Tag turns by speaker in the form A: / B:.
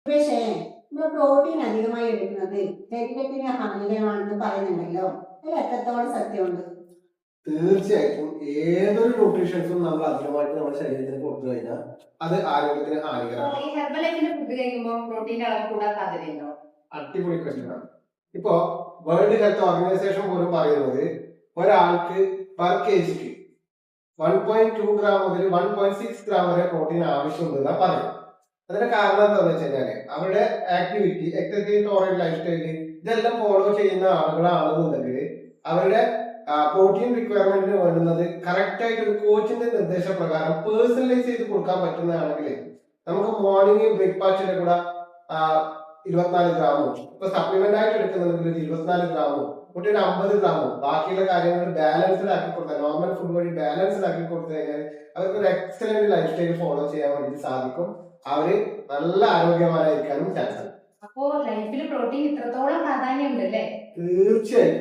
A: പക്ഷേ നമ്മൾ പ്രോട്ടീൻ അധികമായി എടുക്കുന്നത് ശരീരത്തിന് ഹാനികരമാണെന്ന് പറയുന്നുണ്ടല്ലോ, അതിൽ എത്രത്തോളം സത്യമുണ്ട്?
B: തീർച്ചയായിട്ടും ഏതൊരു ന്യൂട്രീഷൻസും നമ്മൾ അധികമായിട്ട് നമ്മുടെ ശരീരത്തിന് കൊടുത്തു കഴിഞ്ഞാൽ അത് ആരോഗ്യത്തിന് ഹാനികരമാണ്.
C: ഈ ഹെർബൽ ലൈഫിന്റെ ഫുഡ് കഴിക്കുമ്പോൾ പ്രോട്ടീന്റെ അളവ് കൂടാൻ സാധ്യതയുണ്ടോ?
B: അടിപൊളി ക്വസ്റ്റ്യനാണ്. ഇപ്പോ വേൾഡ് ഹെൽത്ത് ഓർഗനൈസേഷൻ പോലും പറയുന്നത് ഒരാൾക്ക് പെർ കെജിക്ക് 1.2 ഗ്രാം മുതൽ 1.6 ഗ്രാം വരെ പ്രോട്ടീൻ ആവശ്യമുണ്ടെന്നാ പറയും. അതിന്റെ കാരണം എന്താണെന്ന് വെച്ച് കഴിഞ്ഞാല് അവരുടെ activity, exercise oriented life style ഇതെല്ലാം ഫോളോ ചെയ്യുന്ന ആളുകളാണെന്നുണ്ടെങ്കിൽ അവരുടെ പ്രോട്ടീൻ റിക്വയർമെന്റിന് വേണ്ടുന്നത് കറക്റ്റ് ആയിട്ട് ഒരു കോച്ചിന്റെ നിർദ്ദേശപ്രകാരം പേഴ്സണലൈസ് ചെയ്ത് കൊടുക്കാൻ പറ്റുന്നതാണെങ്കിൽ നമുക്ക് മോർണിംഗ് ബ്രേക്ക്ഫാസ്റ്റിന്റെ കൂടെ 24 ഗ്രാമും ഇപ്പൊ സപ്ലിമെന്റ് ആയിട്ട് എടുക്കുന്നുണ്ടെങ്കിൽ 24 ഗ്രാമും ഒരു 50 ഗ്രാമും ബാക്കിയുള്ള കാര്യങ്ങൾ ബാലൻസ്ഡ് ആക്കി കൊടുത്താൽ, നോർമൽ ഫുഡ് വഴി ബാലൻസ്ഡ് ആക്കി കൊടുത്തു കഴിഞ്ഞാൽ അവർക്ക് ഒരു എക്സലന്റ് ലൈഫ് സ്റ്റൈൽ ഫോളോ ചെയ്യാൻ വേണ്ടി സാധിക്കും. അവര് നല്ല ആരോഗ്യവാനായിരിക്കാനും ചാൻസ് ഉണ്ട്.
C: അപ്പോ ലൈഫിൽ പ്രോട്ടീൻ ഇത്രത്തോളം പ്രാധാന്യമുണ്ട് അല്ലേ?
B: തീർച്ചയായും.